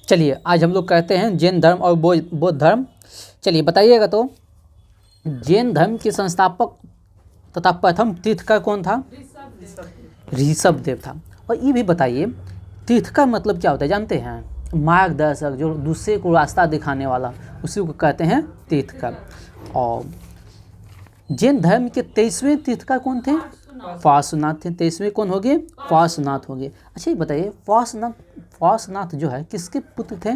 चलिए आज हम लोग कहते हैं जैन धर्म और बौद्ध धर्म। चलिए बताइएगा तो जैन धर्म के संस्थापक तथा प्रथम तीर्थकर कौन था? ऋषभ देव था। और ये भी बताइए तीर्थकर मतलब क्या होता है जानते हैं? मार्गदर्शक, जो दूसरे को रास्ता दिखाने वाला, उसी को कहते हैं तीर्थकर। और जैन धर्म के 23वें तीर्थकर कौन थे? पार्श्वनाथ थे। 23वें कौन हो गए? पार्श्वनाथ हो गए। अच्छा ये बताइए पार्श्वनाथ जो है किसके पुत्र थे?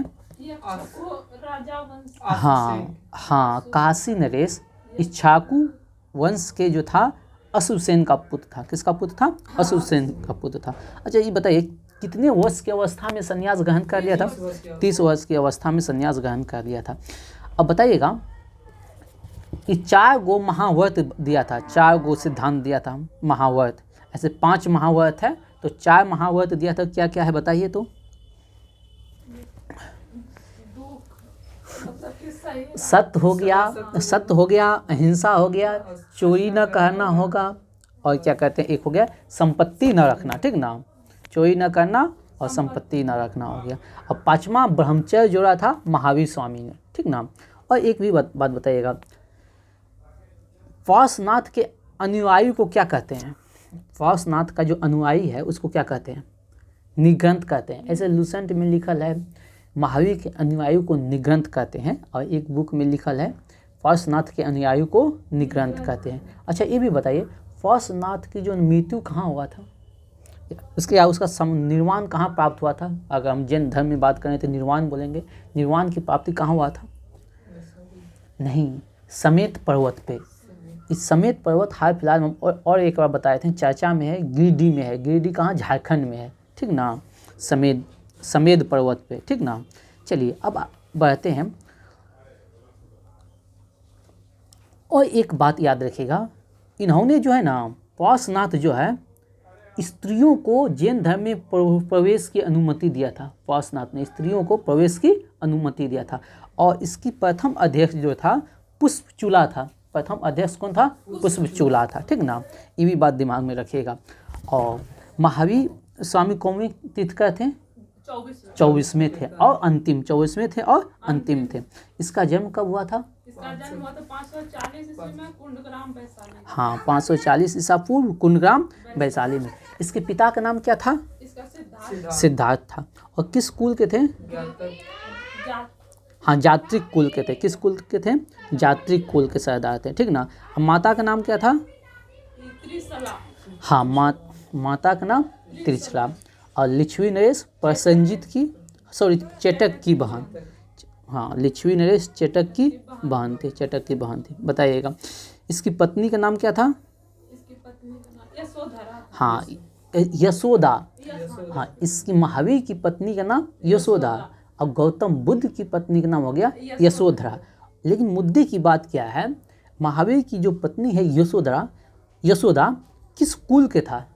हाँ, काशी नरेश इक्ष्वाकु वंश के जो था अशुसेन का पुत्र था। किसका पुत्र था? अशुसेन का पुत्र था। अच्छा ये बताइए कितने वर्ष की अवस्था में संन्यास ग्रहण कर लिया था? 30 वर्ष की अवस्था में संन्यास ग्रहण कर लिया था। अब बताइएगा कि 4 गो महाव्रत दिया था, 4 गो सिद्धांत दिया था महाव्रत। ऐसे 5 महाव्रत है तो 4 महाव्रत दिया था। क्या क्या है बताइए तो? सत्य हो गया, अहिंसा हो गया, चोरी न करना होगा, और क्या कहते हैं एक हो गया संपत्ति न रखना, ठीक ना? चोरी न करना और संपत्ति न रखना हो गया। और 5वां ब्रह्मचर्य जोड़ा था महावीर स्वामी ने, ठीक ना? और एक भी बात बताइएगा पार्श्वनाथ के अनुयायी को क्या कहते हैं? पार्श्वनाथ का जो अनुयायी है उसको क्या कहते हैं? निग्रंथ कहते हैं। ऐसे लूसेंट में लिखल है महावीर के अनुयायी को निग्रंथ कहते हैं, और एक बुक में लिखल है पार्श्वनाथ के अनुयायी को निग्रंथ कहते हैं। अच्छा ये भी बताइए पार्श्वनाथ की जो मृत्यु कहाँ हुआ था? उसका निर्वाण कहाँ प्राप्त हुआ था? अगर हम जैन धर्म में बात करें तो निर्वाण बोलेंगे। निर्वाण की प्राप्ति कहाँ हुआ था? नहीं, समेत पर्वत पे। इस समेत पर्वत हाल फिलहाल में और एक बार बताए थे चर्चा में है, गिरिडीह में है। गिरिडीह कहाँ? झारखंड में है, ठीक ना? समेत पर्वत पे, ठीक ना? चलिए अब बढ़ते हैं। और एक बात याद रखिएगा इन्होंने जो है ना पार्श्वनाथ जो है स्त्रियों को जैन धर्म में प्रवेश की अनुमति दिया था। पार्श्वनाथ ने स्त्रियों को प्रवेश की अनुमति दिया था। और इसकी प्रथम अध्यक्ष जो था पुष्पचूला था। प्रथम अध्यक्ष कौन था? पुष्पचूला था, ठीक ना? ये भी बात दिमाग में रखिएगा। और महावीर स्वामी कौन तीर्थकर थे? 24वें थे और अंतिम। 24वें थे और अंतिम थे। इसका जन्म कब हुआ था? इसका जन्म हुआ था 540 ईस्वी में कुंडग्राम वैशाली। हाँ, 540 ईसा पूर्व कुंडग्राम वैशाली में। इसके पिता का नाम क्या था? इसका सिद्धार्थ था। और किस कुल के थे? हाँ, जात्रिक कुल के थे। किस कुल के थे? जात्रिक कुल के सरदार थे, ठीक ना? माता का नाम क्या था? हाँ, माता का नाम त्रिशला। और लिच्छवी नरेश प्रसेनजीत की चेटक की बहन। हाँ, लिच्छवी नरेश चेटक की बहन थी। बताइएगा इसकी पत्नी का नाम क्या था? इसकी पत्नी का नाम यशोधरा। हाँ, यशोदा। हाँ, इसकी महावीर की पत्नी का नाम यशोदा और गौतम बुद्ध की पत्नी का नाम हो गया यशोधरा। लेकिन मुद्दे की बात क्या है, महावीर की जो पत्नी है यशोदा किस कुल के था?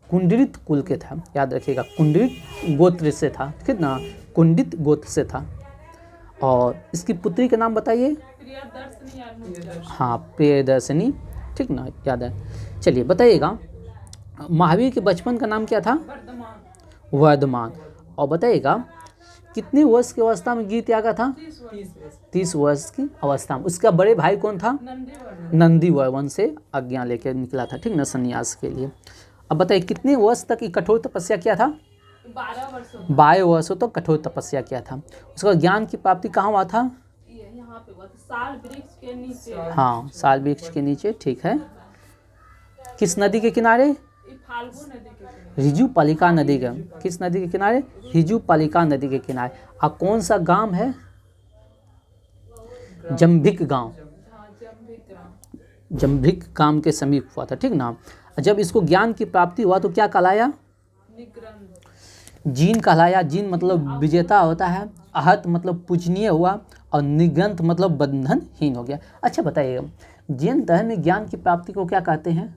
कुंडित कुल के था। याद रखिएगा कुंडित गोत्र से था, ठीक ना? कुंडित गोत्र से था। और इसकी पुत्री का नाम बताइए। हाँ, प्रियदर्शनी, ठीक ना? याद है। चलिए बताइएगा महावीर के बचपन का नाम क्या था? वर्धमान। और बताइएगा कितने वर्ष की अवस्था में गिर त्यागा था? 30 वर्ष की अवस्था में। उसका बड़े भाई कौन था? नंदीवर वंश से आज्ञा लेकर निकला था, ठीक ना? संन्यास के लिए। अब बताइए कितने वर्ष तक की कठोर तपस्या किया था? 12 वर्षों तक कठोर तपस्या किया था। उसका ज्ञान की प्राप्ति कहाँ हुआ था? यहाँ पे हुआ था साल वृक्ष के नीचे। हाँ, साल वृक्ष के नीचे, ठीक है। किस नदी के किनारे? फाल्गु नदी के किनारे। रिजुपालिका नदी के। किस नदी के किनारे? रिजुपालिका नदी के किनारे। और कौन सा गांव है? जंभिक गांव। जंभिक गांव के समीप हुआ था, ठीक ना? जब इसको ज्ञान की प्राप्ति हुआ तो क्या कहलाया? जीन कहलाया। जीन मतलब विजेता होता है। आहत मतलब पूजनीय हुआ। और निग्रंथ मतलब बंधनहीन हो गया। अच्छा बताइएगा जैन धर्म में ज्ञान की प्राप्ति को क्या कहते हैं?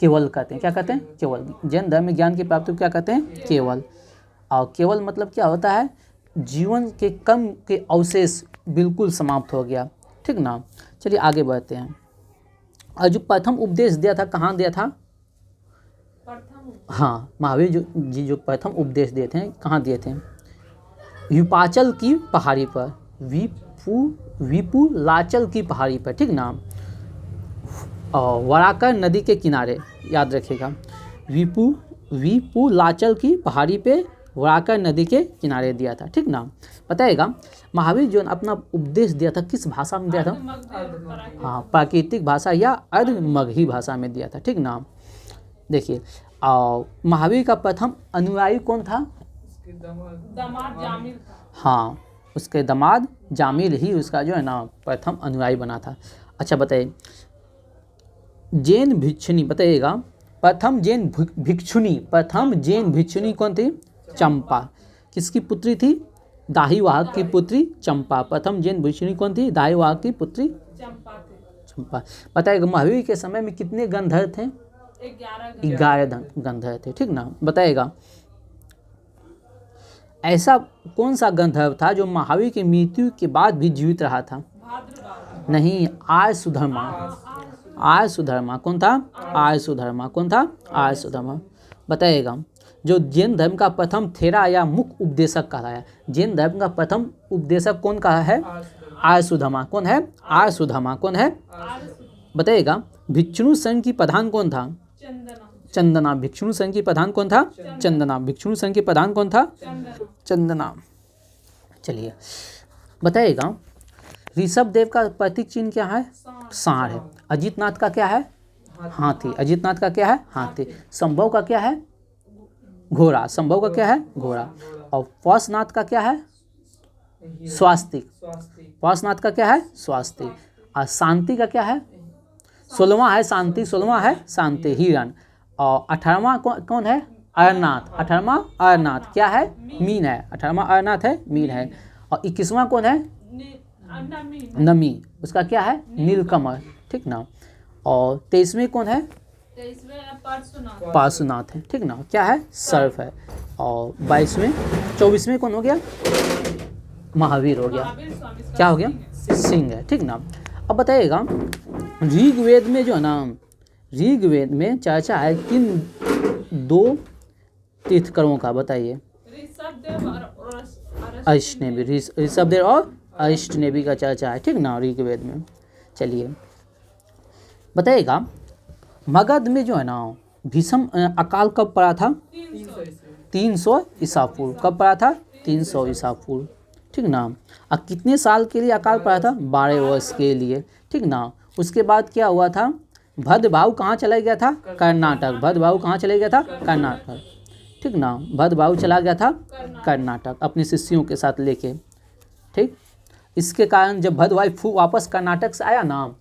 केवल कहते हैं। क्या कहते हैं? केवल। जैन धर्म में ज्ञान की प्राप्ति को क्या कहते हैं? केवल। और केवल मतलब क्या होता है? जीवन के कर्म के अवशेष बिल्कुल समाप्त हो गया, ठीक ना? चलिए आगे बढ़ते हैं। और जो प्रथम उपदेश दिया था कहाँ दिया था? हाँ, महावीर जो प्रथम उपदेश दिए थे कहाँ दिए थे? विपाचल की पहाड़ी पर, विपुलाचल की पहाड़ी पर, ठीक ना। और वराकर नदी के किनारे, याद रखिएगा, विपुलाचल की पहाड़ी पे वराकर नदी के किनारे दिया था, ठीक ना। बताइएगा महावीर जो अपना उपदेश दिया था किस भाषा में दिया था? हाँ, प्राकृतिक भाषा या अर्धमगही भाषा में दिया था, ठीक ना। देखिए महावीर का प्रथम अनुयायी कौन था? दामाद जामिल था। हाँ, उसके दामाद जामिल ही उसका जो है ना प्रथम अनुयायी बना था। अच्छा बताइए, जैन भिक्षुनी, बताइएगा प्रथम जैन भिक्षुनी कौन थी? चंपा। किसकी पुत्री थी? दाहिवाहक की पुत्री चंपा। प्रथम जैन भिक्षुनी कौन थी? दाहिवाहक की पुत्री चंपा। बताइएगा महावीर के समय में कितने गंधर्व थे? 11 गंधर्व थे, ठीक ना। बताइएगा ऐसा कौन सा गंधर्व था जो महावीर की मृत्यु के बाद भी जीवित रहा था? नहीं, आर्य सुधर्मा। कौन था? आर्य सुधर्मा। कौन था? आर्य सुधर्मा। बताइएगा जो जैन धर्म का प्रथम थेरा या मुख्य उपदेशक कहलाया, जैन धर्म का प्रथम उपदेशक कौन कहा है? आर्य सुधर्मा। कौन है? आर्य सुधर्मा। कौन है? बताइएगा भिक्षु संघ की प्रधान कौन था? चंदना। भिक्षु संघ की प्रधान कौन था? चंदना। भिक्षु संघ की प्रधान कौन था? चंदना। चलिए बताइएगा ऋषभ देव का प्रतीक चिन्ह क्या है? सांड है। अजितनाथ का क्या है? हाथी। अजितनाथ का क्या है? हाथी। संभव का क्या है? घोड़ा। संभव का क्या है? घोड़ा। और पार्श्वनाथ का क्या है? स्वास्तिक। पार्श्वनाथ का क्या है? स्वास्तिक। और शांति का क्या है? 16वां है शांति। 16वां है शांति, हिरण। और 18वां कौन है? अरनाथ। 18वां अरनाथ क्या है? मीन है। 18वां अरनाथ है, मीन है। और 21वां कौन है? नमी। उसका क्या है? नीलकमल, ठीक ना। और 23वें कौन है? पार्श्वनाथ है, ठीक ना। क्या है? सर्फ है। और 24वें कौन हो गया? महावीर हो गया। क्या हो गया? सिंह है, ठीक ना। अब बताइएगा ऋग्वेद में जो है ना, ऋग्वेद में चर्चा है किन 2 तीर्थकरों का? बताइए। अष्टनेमी। ऋषभदेव और अष्टनेमी का चर्चा है, ठीक ना, ऋग्वेद में। चलिए बताइएगा मगध में जो है ना भीषम अकाल कब पड़ा था? 300 ईसा पूर्व। कब पड़ा था? 300 ईसा पूर्व, ठीक ना। और कितने साल के लिए अकाल पड़ा था? 12 वर्ष के लिए, ठीक ना। उसके बाद क्या हुआ था? भद्रभाव कहाँ चला गया था? कर्नाटक। भद्रभाव कहाँ चले गया था? कर्नाटक, ठीक ना। भद्रभाव चला गया था कर्नाटक अपने शिष्यों के साथ लेके, ठीक। इसके कारण जब भद्रभाव वापस कर्नाटक से आया ना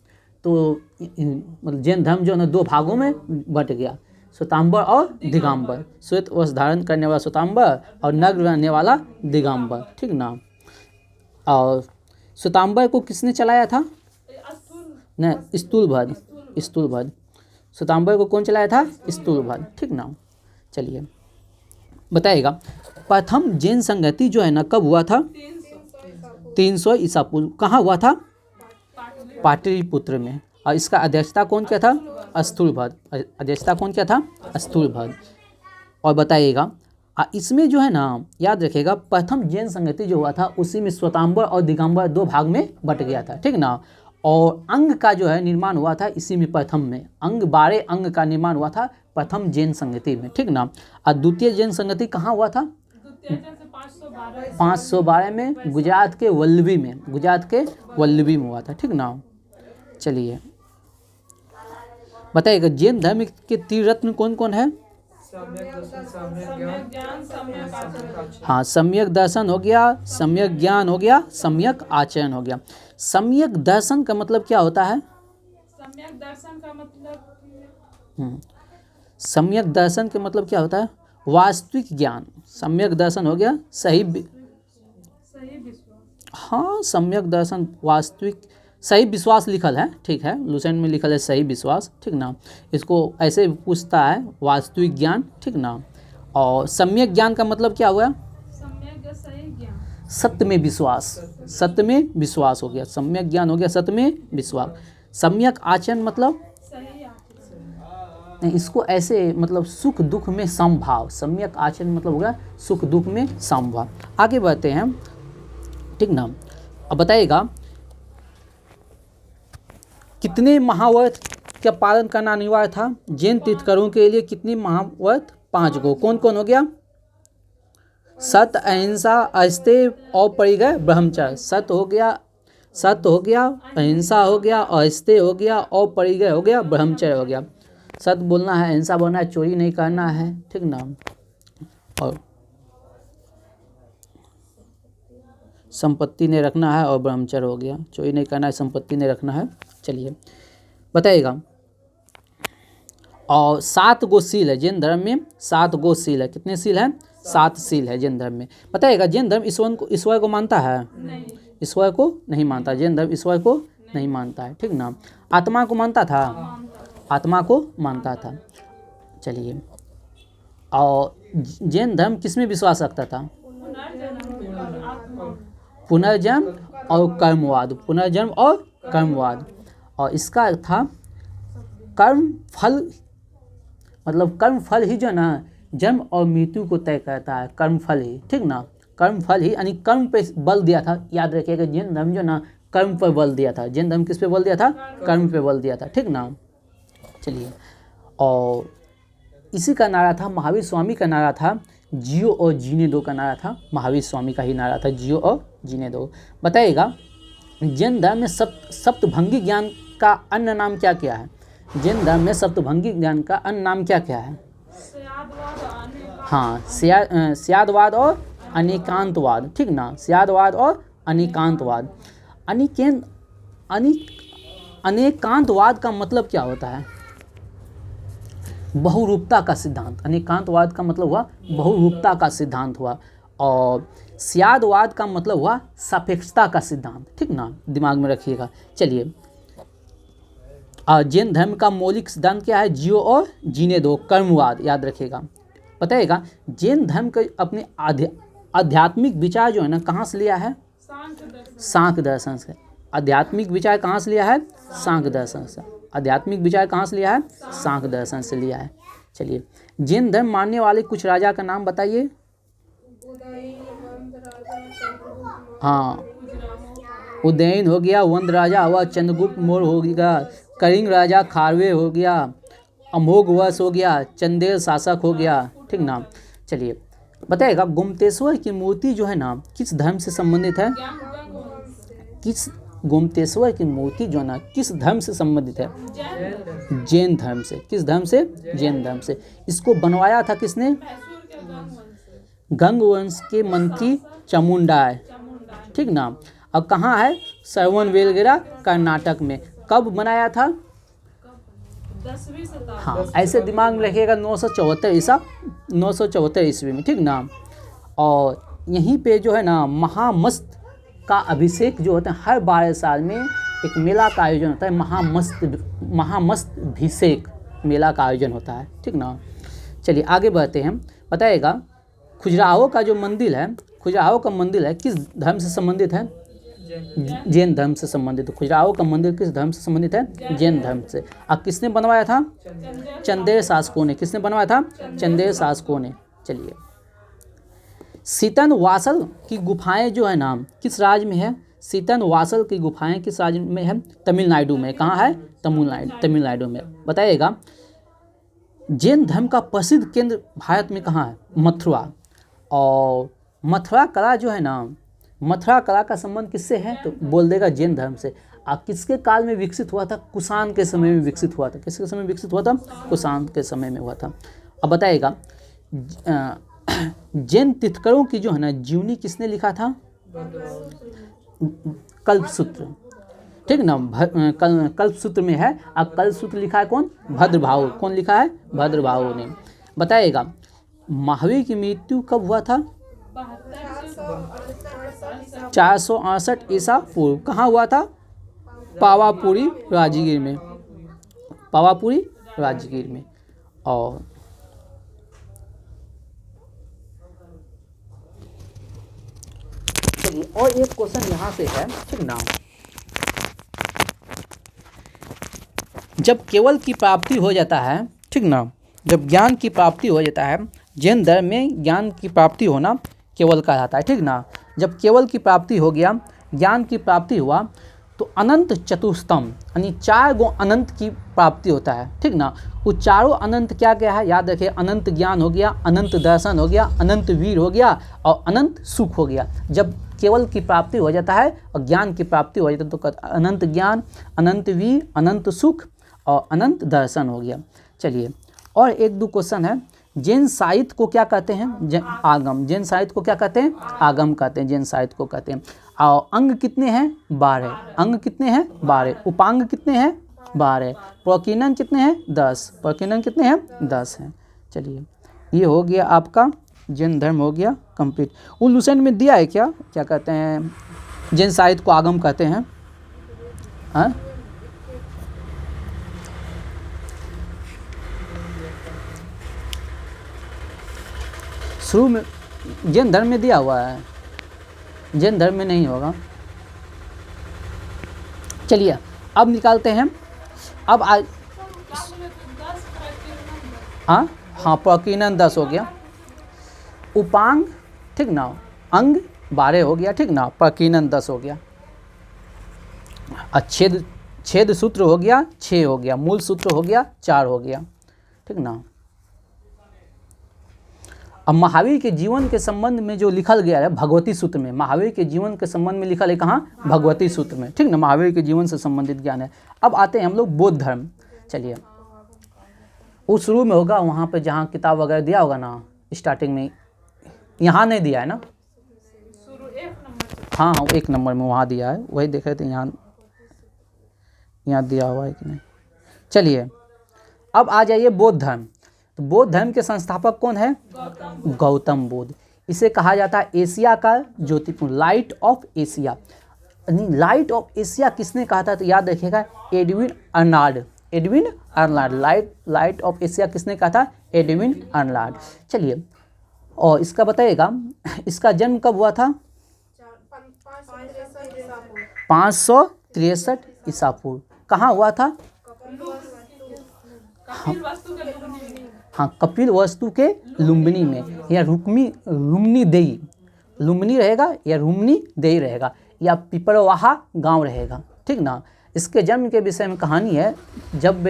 तो मतलब जैन धर्म जो है ना 2 भागों में बट गया, श्वेतांबर और दिगंबर। श्वेत वस्त्र धारण करने वाला श्वेतांबर और नग्न रहने वाला दिगंबर, ठीक ना। और श्वेतांबर को किसने चलाया था? नहीं, स्थूलभद्र। श्वेतांबर को कौन चलाया था? स्थूलभद्र, ठीक ना। चलिए बताइएगा प्रथम जैन संगति जो है ना कब हुआ था? 300 ईसा पूर्व। कहाँ हुआ था? पाटलिपुत्र में। और इसका अध्यक्षता कौन किया था? स्थूलभद्र। अध्यक्षता कौन किया था? स्थूलभद्र। और बताइएगा इसमें जो है ना याद रखिएगा प्रथम जैन संगति जो हुआ था उसी में श्वेतांबर और दिगंबर 2 भाग में बट गया था, ठीक ना। और अंग का जो है निर्माण हुआ था इसी में प्रथम में। अंग 12 अंग का निर्माण हुआ था प्रथम जैन संगति में, ठीक ना। और द्वितीय जैन संगति कहाँ हुआ था? 512 में गुजरात के वल्लभी में हुआ था, ठीक ना। चलिए बताइएगा जैन धर्म के त्रिरत्न कौन कौन है? हाँ, सम्यक दर्शन हो गया, सम्यक ज्ञान हो गया, सम्यक आचरण हो गया। सम्यक दर्शन का मतलब क्या होता है? सम्यक दर्शन का मतलब क्या होता है? वास्तविक ज्ञान। सम्यक दर्शन हो गया सही विश्वास। हाँ, सम्यक दर्शन वास्तविक सही विश्वास लिखल है, ठीक है, लुसेंट में लिखल है सही विश्वास, ठीक ना। इसको ऐसे पूछता है वास्तविक ज्ञान, ठीक ना। और सम्यक ज्ञान का मतलब क्या हुआ? सम्यक सही ज्ञान, सत्य में विश्वास हो गया। सम्यक ज्ञान हो गया सत्य में विश्वास। सम्यक आचरण मतलब नहीं, इसको ऐसे मतलब सुख दुख में समभाव, सम्यक आचरण मतलब होगा सुख दुख में समभाव। आगे बढ़ते हैं, ठीक ना। अब बताइएगा कितने महाव्रत का पालन करना अनिवार्य था? जैन तीर्थंकरों के लिए कितनी महाव्रत? 5 गो। कौन कौन हो गया? सत्य, अहिंसा, अस्तेय और परिग्रह ब्रह्मचर्य। सत्य हो गया, अहिंसा हो गया, अस्तेय हो गया और परिग्रह हो गया, ब्रह्मचर्य हो गया। सत्य बोलना है, अहिंसा बोलना है, चोरी नहीं करना है, ठीक ना। और संपत्ति नहीं रखना है और ब्रह्मचर्य हो गया, चोरी नहीं करना है, संपत्ति नहीं रखना है। चलिए बताइएगा। और 7 गो सील है जैन धर्म में, 7 गो सील है। कितने सील हैं? 7 सील है जैन धर्म में। बताइएगा जैन धर्म ईश्वर को मानता है? ईश्वर को नहीं मानता। जैन धर्म ईश्वर को नहीं मानता है, ठीक ना। आत्मा को मानता था? आत्मा को मानता था। चलिए, और जैन धर्म किसमें विश्वास रखता था? पुनर्जन्म और कर्मवाद, पुनर्जन्म और कर्मवाद। और इसका था कर्म फल, मतलब कर्म फल ही जो ना जन्म और मृत्यु को तय करता है, कर्म फल ही, ठीक ना। कर्म फल ही यानी कर्म पे बल दिया था। याद रखिएगा जैन धर्म जो ना कर्म पर बल दिया था। जैन धर्म किस पे बल दिया था? कर्म पे बल दिया था, ठीक ना। चलिए, और इसी का नारा था, महावीर स्वामी का नारा था, जियो और जीने दो का नारा था। महावीर स्वामी का ही नारा था, जियो और जीने दो। बताइएगा जैन धर्म में सप्तभंगी ज्ञान का अन्य नाम क्या क्या है? जैन धर्म में सप्तभंगी ज्ञान का अन्य नाम क्या क्या है? हाँ, स्यादवाद और अनेकांतवाद, ठीक ना। स्यादवाद और अनेकांतवाद। अनेकांतवाद का मतलब क्या होता है? बहुरूपता का सिद्धांत। अनेकांतवाद का मतलब हुआ बहुरूपता का सिद्धांत हुआ। और स्यादवाद का मतलब हुआ सापेक्षता का सिद्धांत, ठीक ना, दिमाग में रखिएगा। चलिए, जैन धर्म का मौलिक सिद्धांत क्या है? जियो और जीने दो, कर्मवाद, याद रखिएगा। बताइएगा जैन धर्म के अपने आध्यात्मिक विचार जो है ना कहाँ से लिया है? सांख्य दर्शन से। आध्यात्मिक विचार कहाँ से लिया है? सांख्य दर्शन से। आध्यात्मिक विचार कहाँ से लिया है? सांख्य दर्शन से लिया है। चलिए, जैन धर्म मानने वाले कुछ राजा का नाम बताइए। हाँ, उदयन हो गया, वंद राजा हुआ, चंद्रगुप्त मौर्य हो गया, कलिंग राजा खारवे हो गया, अमोघवर्ष हो गया, चंदेल शासक हो गया, ठीक ना। चलिए बताइएगा गोमतेश्वर की मूर्ति जो है ना किस धर्म से संबंधित है? किस गोमतेश्वर की मूर्ति जो है ना किस धर्म से संबंधित है? जैन धर्म से। किस धर्म से? जैन धर्म से। इसको बनवाया था किसने? गंग वंश के मंत्री चामुंडाय, ठीक ना। अब कहाँ है? श्रवणबेलगोला, कर्नाटक में। कब बनाया था? 10वीं शताब्दी। हाँ, ऐसे दिमाग में रखिएगा 974 ईस्वी में, ठीक ना। और यहीं पे जो है ना महामस्त का अभिषेक जो होता है, हर 12 साल में एक मेला का आयोजन होता है, महामस्त अभिषेक मेला का आयोजन होता है, ठीक ना। चलिए आगे बढ़ते हैं। बताइएगा खजुराहो का जो मंदिर है, खजुराहो का मंदिर है किस धर्म से संबंधित है? जैन धर्म से संबंधित। खजुराहो का मंदिर किस धर्म से संबंधित है? जैन धर्म से। अब किसने बनवाया था? चंदेल शासकों ने। किसने बनवाया था? चंदेल शासकों ने। चलिए, सीतन वासल की गुफाएं जो है ना किस राज्य में है? सीतन वासल की गुफाएं किस राज्य में है? तमिलनाडु में। कहाँ है? तमिलनाडु में। बताइएगा जैन धर्म का प्रसिद्ध केंद्र भारत में कहाँ है? मथुरा। और मथुरा कला जो है ना, मथुरा कला का संबंध किससे है? तो बोल देगा जैन धर्म से। किसके काल में विकसित हुआ था? कुषाण के समय में विकसित हुआ था। किसके समय विकसित हुआ था? कुषाण के समय में हुआ था। अब बताइएगा जैन तीर्थंकरों की जो है ना जीवनी किसने लिखा था? कल्पसूत्र, ठीक ना। कल्पसूत्र में है। अब कल्पसूत्र लिखा है कौन? भद्रभाहु। कौन लिखा है? भद्रभाहु ने। बताइएगा महावीर की मृत्यु कब हुआ था? 468 ईसा पूर्व। कहाँ हुआ था? पावापुरी राजगीर में। पावापुरी राजगीर में। और चलिए और एक क्वेश्चन यहाँ से है, ठीक ना। जब केवल की प्राप्ति हो जाता है, ठीक ठीक ना। जब ज्ञान की प्राप्ति हो जाता है, जैन धर्म में ज्ञान की प्राप्ति होना केवल कहलाता है, ठीक ना। जब केवल की प्राप्ति हो गया, ज्ञान की प्राप्ति हुआ, तो अनंत चतुस्तम यानी 4 गो अनंत की प्राप्ति होता है, ठीक ना। वो चारों अनंत क्या क्या है याद रखिए, अनंत ज्ञान हो गया, अनंत दर्शन हो गया, अनंत वीर हो गया और अनंत सुख हो गया। जब केवल की प्राप्ति हो जाता है और ज्ञान की प्राप्ति हो जाता है तो अनंत ज्ञान, अनंत वीर, अनंत सुख और अनंत दर्शन हो गया। चलिए और 1-2 क्वेश्चन है। जैन साहित्य को क्या कहते हैं? आगम। जैन साहित्य को क्या कहते हैं? आगम कहते हैं, जैन साहित्य को कहते हैं। और अंग कितने हैं? 12। अंग कितने हैं? 12। उपांग कितने हैं? 12। प्रकीर्णन कितने हैं? 10। प्रकीर्णन कितने हैं? 10 हैं। चलिए ये हो गया आपका जैन धर्म हो गया कंप्लीट। वो लुसेंट में दिया है क्या कहते हैं जैन साहित्य को आगम कहते हैं? हाँ शुरू में जैन धर्म में दिया हुआ है, जैन धर्म में नहीं होगा। चलिए अब निकालते हैं। अब आज हाँ प्रकीर्णन 10 हो गया, उपांग ठीक ना, अंग 12 हो गया, ठीक ना, प्रकीर्णन 10 हो गया। छेद सूत्र हो गया 6 हो गया, मूल सूत्र हो गया 4 हो गया, ठीक ना। अब महावीर के जीवन के संबंध में जो लिखल गया है भगवती सूत्र में, महावीर के जीवन के संबंध में लिखल है कहाँ? भगवती सूत्र में, ठीक ना। महावीर के जीवन से संबंधित ज्ञान है। अब आते हैं हम लोग बौद्ध धर्म। चलिए वो शुरू में होगा वहाँ पे जहाँ किताब वगैरह दिया होगा ना स्टार्टिंग में, यहाँ नहीं दिया है ना? हाँ 1 नंबर में वहाँ दिया है, वही देख रहे थे यहाँ दिया हुआ है कि नहीं। चलिए अब आ जाइए बौद्ध धर्म। तो बौद्ध धर्म के संस्थापक कौन है? गौतम बुद्ध। इसे कहा जाता है एशिया का ज्योतिपुंज, light of Asia. Light of Asia किसने कहा था? तो याद रखिएगा Edwin Arnold. Edwin Arnold light of Asia किसने कहा था? Edwin Arnold. चलिए और इसका बताइएगा इसका जन्म कब हुआ था? 563 ईसा पूर्व। कहाँ हुआ था? हाँ कपिल वस्तु के लुम्बिनी में, या रुक्मी देई, लुम्बिनी रहेगा या रुम्नी देई रहेगा, या पिपरवाहा गांव रहेगा, ठीक ना। इसके जन्म के विषय में कहानी है। जब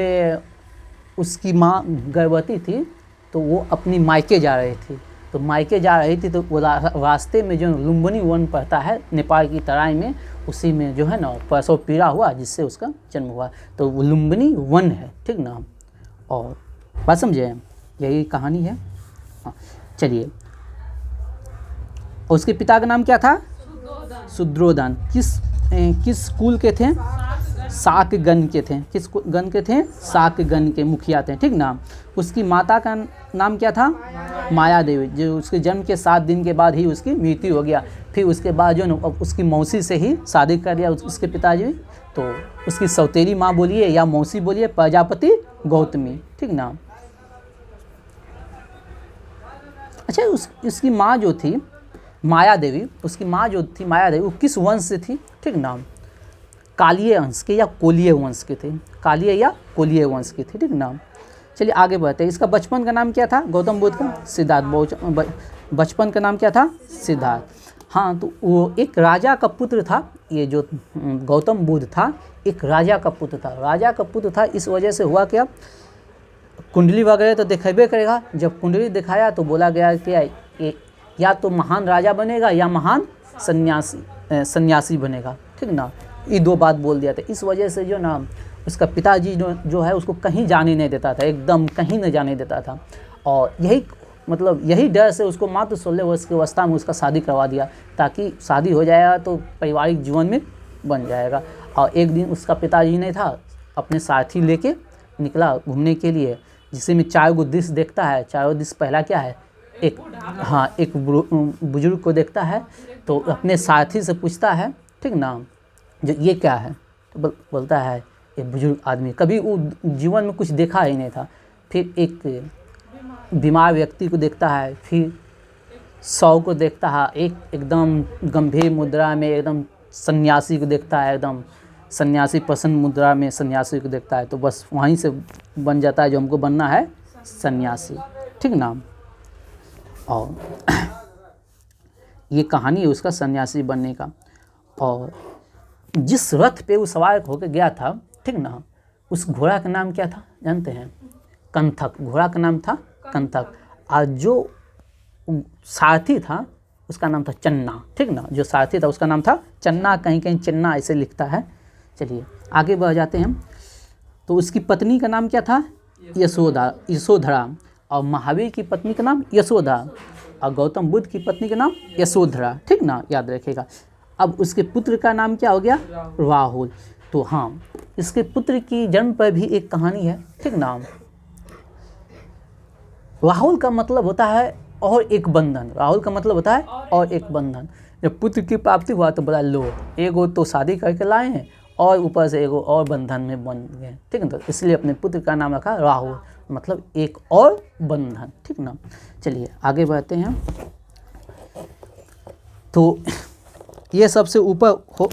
उसकी माँ गर्भवती थी तो वो अपनी मायके जा रही थी, तो मायके जा रही थी तो वो रास्ते में जो लुम्बिनी वन पड़ता है नेपाल की तराई में, उसी में जो है ना प्रसव पीड़ा हुआ जिससे उसका जन्म हुआ। तो वो लुम्बिनी वन है, ठीक ना। और बात समझे, यही कहानी है। हाँ चलिए उसके पिता का नाम क्या था? शुद्रोधन। किस कुल के थे? शाक गण के थे। किस गण के थे? शाक गण के मुखिया थे, ठीक ना। उसकी माता का नाम क्या था? माया देवी। जो उसके जन्म के 7 दिन के बाद ही उसकी मृत्यु हो गया। फिर उसके बाद जो उसकी मौसी से ही शादी कर लिया उसके पिताजी। तो उसकी सौतेली माँ बोलिए या मौसी बोलिए प्रजापति गौतमी, ठीक ना। अच्छा उसकी माँ जो थी माया देवी, उसकी माँ जो थी माया देवी, वो किस वंश से थी? ठीक ना, कालिय वंश के या कोलिय वंश के थे, कालिय या कोलिय वंश के थे, ठीक ना। चलिए आगे बढ़ते हैं। इसका बचपन का नाम क्या था गौतम बुद्ध का? सिद्धार्थ। बचपन का नाम क्या था? सिद्धार्थ। हाँ तो वो एक राजा का पुत्र था। ये जो गौतम बुद्ध था एक राजा का पुत्र था। राजा का पुत्र था इस वजह से हुआ क्या, कुंडली वगैरह तो दिखेबे करेगा। जब कुंडली दिखाया तो बोला गया कि या तो महान राजा बनेगा या महान सन्यासी बनेगा, ठीक ना। ये 2 बात बोल दिया था। इस वजह से जो ना उसका पिताजी जो है उसको कहीं जाने नहीं देता था, एकदम कहीं नहीं जाने देता था। और यही डर से उसको मात्र 16 वर्ष की अवस्था में उसका शादी करवा दिया, ताकि शादी हो जाएगा तो पारिवारिक जीवन में बन जाएगा। और एक दिन उसका पिताजी ने था अपने साथी लेके निकला घूमने के लिए, जिससे में 4 गो दृश्य देखता है। 4 दृश्य पहला क्या है, एक बुजुर्ग को देखता है तो अपने साथी से पूछता है, ठीक ना, जो ये क्या है? तो बोलता है एक बुजुर्ग आदमी, कभी वो जीवन में कुछ देखा ही नहीं था। फिर एक बीमार व्यक्ति को देखता है, फिर 100 को देखता है, एकदम गंभीर मुद्रा में एकदम सन्यासी को देखता है, एकदम सन्यासी प्रसन्न मुद्रा में सन्यासी को देखता है। तो बस वहीं से बन जाता है जो हमको बनना है सन्यासी, ठीक ना। और ये कहानी है उसका सन्यासी बनने का। और जिस रथ पे वो सवार होकर गया था, ठीक ना, उस घोड़ा का नाम क्या था जानते हैं? कंथक। घोड़ा का नाम था कंथक। और जो सारथी था उसका नाम था चन्ना, ठीक ना। जो सारथी था उसका नाम था चन्ना, कहीं कहीं चन्ना ऐसे लिखता है। चलिए आगे बढ़ जाते हैं। तो उसकी पत्नी का नाम क्या था? यशोधरा। और महावीर की पत्नी का नाम यशोदा, और गौतम बुद्ध की पत्नी का नाम यशोधरा, ठीक ना, याद रखिएगा। अब उसके पुत्र का नाम क्या हो गया? राहुल। तो हाँ, इसके पुत्र की जन्म पर भी एक कहानी है, ठीक ना। राहुल का मतलब होता है और एक बंधन। राहुल का मतलब होता है और एक बंधन। जब पुत्र की प्राप्ति हुआ तो बोला लो, एगो तो शादी करके लाए हैं और ऊपर से एगो और बंधन में बन गए, ठीक है। तो इसलिए अपने पुत्र का नाम रखा राहुल, मतलब एक और बंधन, ठीक ना। चलिए आगे बढ़ते हैं। तो ये सबसे ऊपर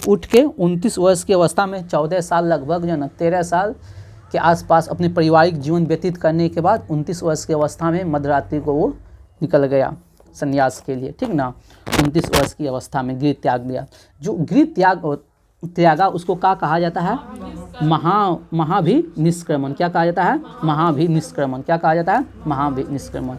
उठ के 29 वर्ष की अवस्था में 14 साल लगभग जो है ना 13 साल के आसपास अपने पारिवारिक जीवन व्यतीत करने के बाद 29 वर्ष की अवस्था में मध्यरात्रि को वो निकल गया संन्यास के लिए, ठीक ना। 29 वर्ष की अवस्था में गृह त्याग दिया। जो गृह त्यागा उसको क्या कहा जाता है? महाभिनिष्क्रमण। क्या कहा जाता है? महाभिनिष्क्रमण। क्या कहा जाता है? महाभिनिष्क्रमण।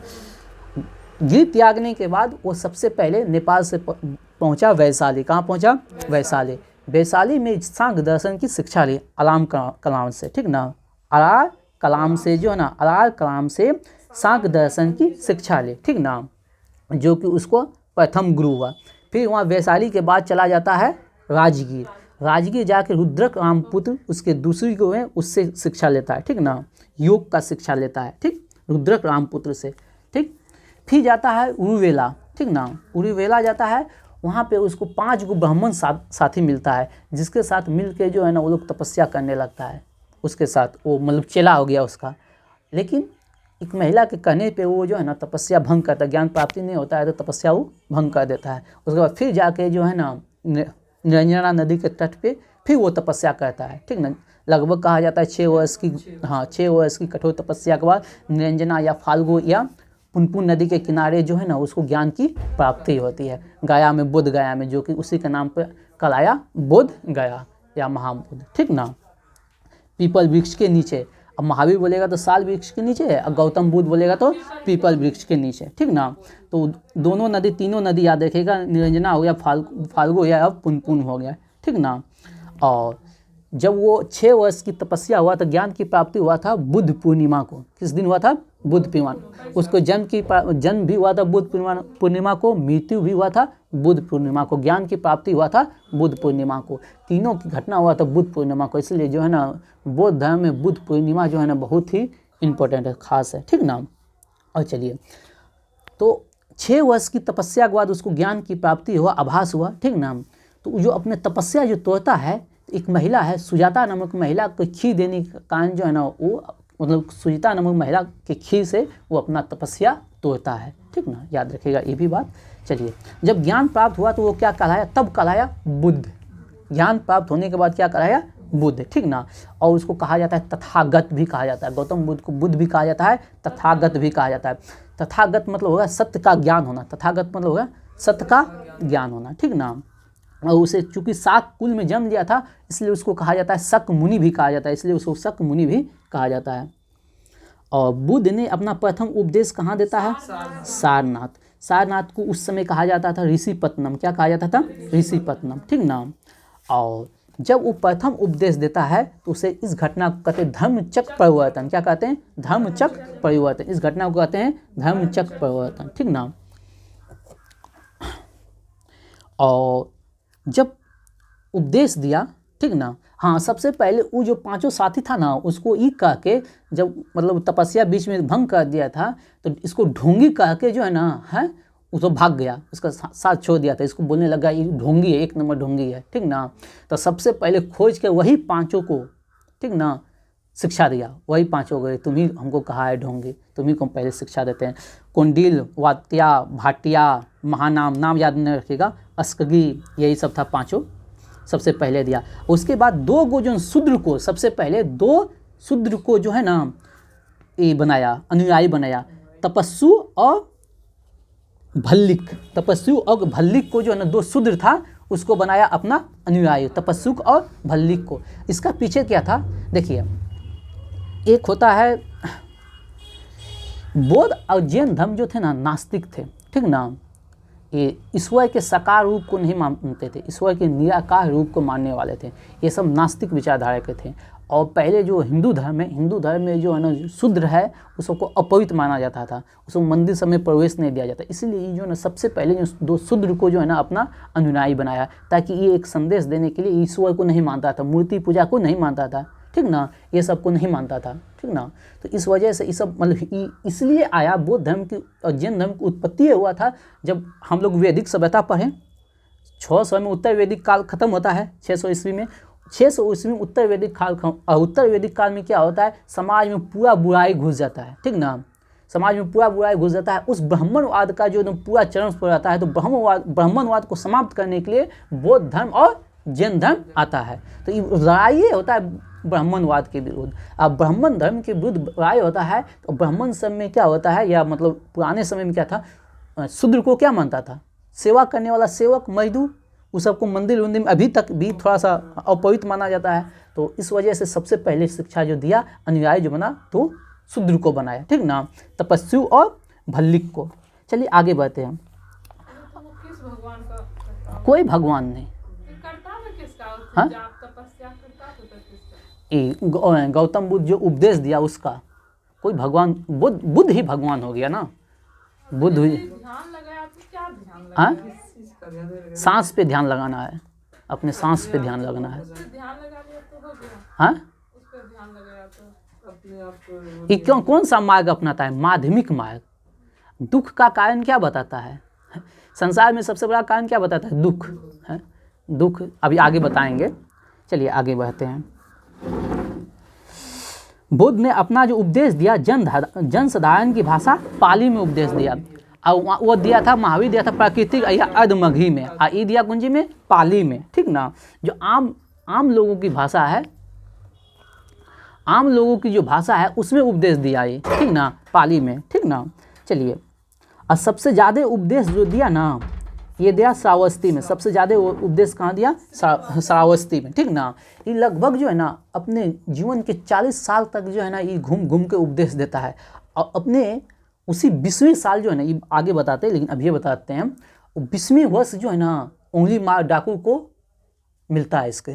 गृह त्यागने के बाद वो सबसे पहले नेपाल से पहुंचा वैशाली। कहाँ पहुंचा? वैशाली। वैशाली में सांख्य दर्शन की शिक्षा ली अलाम कलाम से, ठीक ना। अलार कलाम से जो है ना, अलार कलाम से सांख्य दर्शन की शिक्षा ली, ठीक ना, जो कि उसको प्रथम गुरु हुआ। फिर वहाँ वैशाली के बाद चला जाता है राजगीर। राजगीर जाकर रुद्रक रामपुत्र उसके दूसरी गुरु हैं, उससे शिक्षा लेता है, ठीक ना। योग का शिक्षा लेता है, ठीक, रुद्रक रामपुत्र से, ठीक। फिर जाता है उरुवेला, ठीक ना। उरुवेला जाता है, वहाँ पे उसको 5 गो ब्राह्मण साथी मिलता है, जिसके साथ मिल के जो है ना वो लोग तपस्या करने लगता है। उसके साथ वो मतलब चेला हो गया उसका। लेकिन एक महिला के कहने पे वो जो है ना तपस्या भंग करता है। ज्ञान प्राप्ति नहीं होता है तो तपस्या वो भंग कर देता है। उसके बाद फिर जाके जो है ना निरंजना नदी के तट पे फिर वो तपस्या करता है, ठीक ना। लगभग कहा जाता है 6 वर्ष की कठोर तपस्या के बाद निरंजना या फाल्गु या पुनपुन नदी के किनारे जो है ना उसको ज्ञान की प्राप्ति होती है। गया में, बोध गया में, जो कि उसी के नाम पर कहलाया बोध गया या महाबोध, ठीक ना। पीपल वृक्ष के नीचे। अब महावीर बोलेगा तो साल वृक्ष के नीचे है, और गौतम बुद्ध बोलेगा तो पीपल वृक्ष के नीचे, ठीक ना। तो दोनों नदी, तीनों नदी याद रखिएगा, निरंजना हो गया, फाल्गु या अब पुनपुन हो गया, ठीक ना। और जब वो 6 वर्ष की तपस्या हुआ तो ज्ञान की प्राप्ति हुआ था बुद्ध पूर्णिमा को। किस दिन हुआ था? बुद्ध पूर्णिमा। उसको जन्म भी हुआ था बुद्ध पूर्णिमा को, मृत्यु भी हुआ था बुद्ध पूर्णिमा को, ज्ञान की प्राप्ति हुआ था बुद्ध पूर्णिमा को। तीनों की घटना हुआ था बुद्ध पूर्णिमा को। इसलिए जो है ना बौद्ध धर्म में बुद्ध पूर्णिमा जो है ना बहुत ही इम्पोर्टेंट है, खास है, ठीक ना। और चलिए, तो 6 वर्ष की तपस्या के बाद उसको ज्ञान की प्राप्ति हुआ, आभास हुआ, ठीक ना। तो जो अपने तपस्या जो तोड़ता है, एक महिला है सुजाता नामक महिला को खीर देने के कारण जो है ना वो मतलब सुजाता नामक महिला के खीर से वो अपना तपस्या तोड़ता है, ठीक ना, याद रखिएगा ये भी बात। चलिए, जब ज्ञान प्राप्त हुआ तो वो क्या कहलाया? तब कहलाया बुद्ध। ज्ञान प्राप्त होने के बाद क्या कहलाया? बुद्ध, ठीक ना। और उसको कहा जाता है तथागत भी कहा जाता है। गौतम बुद्ध को बुद्ध भी कहा जाता है, तथागत भी कहा जाता है। तथागत मतलब होगा सत्य का ज्ञान होना। तथागत मतलब होगा सत्य का ज्ञान होना, ठीक ना। और उसे चूंकि शाक कुल में जन्म लिया था इसलिए उसको कहा जाता है शक मुनि भी कहा जाता है, इसलिए उसको शक मुनि भी कहा जाता है। और बुद्ध ने अपना प्रथम उपदेश कहाँ देता है? सारनाथ। सारनाथ को उस समय कहा जाता था ऋषिपत्नम। क्या कहा जाता था? ऋषिपत्नम, ठीक ना। और जब वो प्रथम उपदेश देता है तो उसे इस घटना को कहते हैं धर्मचक्र परिवर्तन। क्या कहते हैं? धर्मचक्र परिवर्तन। इस घटना को कहते हैं धर्मचक्र परिवर्तन, ठीक ना। और जब उपदेश दिया, ठीक ना, हाँ, सबसे पहले वो जो 5 साथी था ना उसको ई कह के, जब मतलब तपस्या बीच में भंग कर दिया था तो इसको ढोंगी कह के जो है ना है उसको भाग गया, उसका साथ छोड़ दिया था। इसको बोलने लगा ये ढोंगी है, 1 नंबर ढोंगी है, ठीक ना। तो सबसे पहले खोज के वही 5 को, ठीक ना, शिक्षा दिया। वही 5 गए, तुम ही हमको कहा है ढोंगी, तुम ही को पहले शिक्षा देते हैं। कुंडिल, वात्या, भाटिया, महानाम, नाम याद नहीं रखिएगा, अस्कगी, यही सब था 5 सबसे पहले दिया। उसके बाद 2 गो जो शूद्र को, सबसे पहले 2 शूद्र को जो है ना ये बनाया, अनुयायी बनाया, तपस्सु और भल्लिक। तपस्सु और भल्लिक को जो है ना, दो शूद्र था, उसको बनाया अपना अनुयायी, तपस्सु और भल्लिक को। इसका पीछे क्या था देखिए, एक होता है बौद्ध और जैन धर्म जो थे ना, नास्तिक थे, ठीक ना। ये ईश्वर के साकार रूप को नहीं मानते थे, ईश्वर के निराकार रूप को मानने वाले थे। ये सब नास्तिक विचारधारा के थे। और पहले जो हिंदू धर्म में जो है ना, शूद्र है उसको अपवित्र माना जाता था, उसको मंदिर सब में प्रवेश नहीं दिया जाता। इसलिए ये जो है ना, सबसे पहले जो दो शूद्र को जो है ना अपना अनुयायी बनाया, ताकि ये एक संदेश देने के लिए ईश्वर को नहीं मानता था, मूर्ति पूजा को नहीं मानता था, ठीक ना, ये सब को नहीं मानता था, ठीक ना। तो इस वजह से ये सब मतलब इसलिए आया। बौद्ध धर्म की और जैन धर्म की उत्पत्ति हुआ था जब हम लोग वैदिक सभ्यता पढ़ें। 600 में उत्तर वैदिक काल खत्म होता है, 600 ईस्वी में। 600 ईस्वी में उत्तर वैदिक काल, और उत्तर वैदिक काल में क्या होता है, समाज में पूरा बुराई घुस जाता है, ठीक ना। समाज में पूरा बुराई घुस जाता है। उस ब्राह्मणवाद का जो पूरा चरण पर आता है, तो ब्राह्मणवाद को समाप्त करने के लिए बौद्ध धर्म और जैन धर्म आता है। तो ये लड़ाई होता है ब्राह्मणवाद के विरुद्ध। अब ब्राह्मण धर्म के विरुद्ध लड़ाई होता है, तो ब्राह्मण समय में क्या होता है, या मतलब पुराने समय में क्या था, शूद्र को क्या मानता था, सेवा करने वाला सेवक, मजदूर, उस सबको मंदिर में अभी तक भी थोड़ा सा अपवित्र माना जाता है। तो इस वजह से सबसे पहले शिक्षा जो दिया, अनुयायी जो बना, तो शूद्र को बनाया, ठीक ना, तपस्वी और भल्लिक को। चलिए आगे बढ़ते हैं। तो वो किस भगवान का करता? कोई भगवान नहीं। करता था किसका? हाँ? जाप तपस्या करता था किसका? गौतम बुद्ध जो उपदेश दिया उसका। कोई भगवान, बुद्ध ही भगवान हो गया ना, बुद्ध ही। ध्यान लगाया तो क्या ध्यान हाँ, लगाया? सांस पे ध्यान लगाना है, अपने सांस पे ध्यान लगाना है। उस पे ध्यान लगा लिया तो हो गया। हाँ, उस पे ध्यान लगाया तो अपने आप को। ये कौन सा मार्ग अपनाता है, माध्यमिक मार्ग। दुख का कारण क्या बताता है, संसार में सबसे बड़ा कारण क्या बताता है, दुख है। दुख अभी आगे बताएंगे। चलिए आगे बढ़ते हैं। बुद्ध ने अपना जो उपदेश दिया, जन साधारण की भाषा पाली में उपदेश दिया, और वो दिया था, महावीर दिया था प्राकृतिक या अर्धमगही में, और ये दिया कुंजी में, पाली में, ठीक ना। जो आम लोगों की भाषा है, आम लोगों की जो भाषा है उसमें उपदेश दिया ये, ठीक ना, पाली में, ठीक ना। चलिए, और सबसे ज़्यादा उपदेश जो दिया ना, ये दिया श्रावस्ती में। सबसे ज़्यादा उपदेश कहाँ दिया, श्रावस्ती में, ठीक ना। ये लगभग जो है ना अपने जीवन के 40 साल तक जो है ना ये घूम घूम के उपदेश देता है। और अपने उसी 20वें साल जो है ना, ये आगे बताते हैं लेकिन अभी बताते हैं, 20वें वर्ष जो है ना उंगली मार डाकू को मिलता है। इसके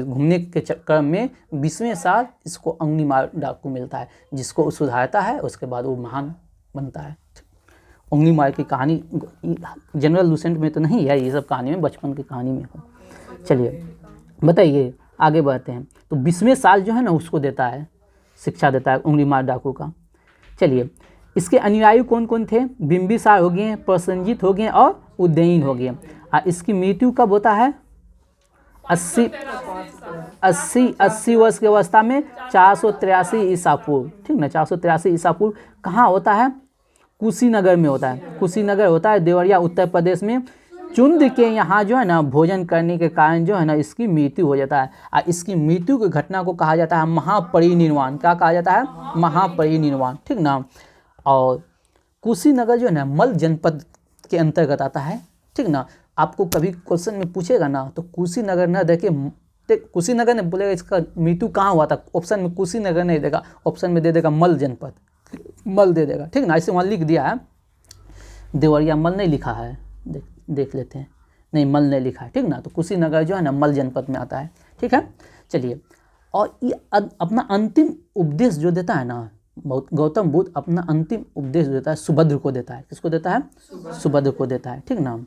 घूमने के चक्कर में 20वें साल इसको उंगली मार डाकू मिलता है, जिसको सुधारता है, उसके बाद वो महान बनता है। उंगली मार की कहानी जनरल लूसेंट में तो नहीं है, ये सब कहानी में बचपन की कहानी में हो। चलिए बताइए, आगे बढ़ते हैं। तो 20वें साल जो है ना उसको देता है, शिक्षा देता है उंगली मार डाकू का। चलिए, इसके अनुयायी कौन कौन थे, बिंबिसार हो गए, प्रसन्नजित हो गए और उज्जैन हो गए। और इसकी मृत्यु कब होता है, 80 वर्ष की अवस्था में, 483 ईसा पूर्व, ठीक ना, 483 ईसा पूर्व। कहाँ होता है, कुशीनगर में होता है। कुशीनगर होता है देवरिया उत्तर प्रदेश में। चुंद के यहाँ जो है ना भोजन करने के कारण जो है ना इसकी मृत्यु हो जाता है। और इसकी मृत्यु की घटना को कहा जाता है महापरिनिर्वाण। क्या कहा जाता है, महापरिनिर्वाण, ठीक ना। और कुशीनगर जो है ना मल जनपद के अंतर्गत आता है, ठीक ना। आपको कभी क्वेश्चन में पूछेगा ना तो कुशीनगर न देखिए, कुशीनगर ने बोलेगा इसका मृत्यु कहाँ हुआ था, ऑप्शन में कुशीनगर नहीं देगा, ऑप्शन में दे देगा मल जनपद, मल दे देगा, ठीक ना। इसे वहाँ लिख दिया है, देवरिया मल नहीं लिखा है, देख लेते हैं, नहीं मल नहीं लिखा है, ठीक ना। तो कुशीनगर जो है ना मल जनपद में आता है, ठीक है। चलिए, और ये अपना अंतिम उपदेश जो देता है ना गौतम बुद्ध, अपना अंतिम उपदेश देता है सुभद्र को देता है। किसको देता है, सुभद्र को देता है, ठीक ना।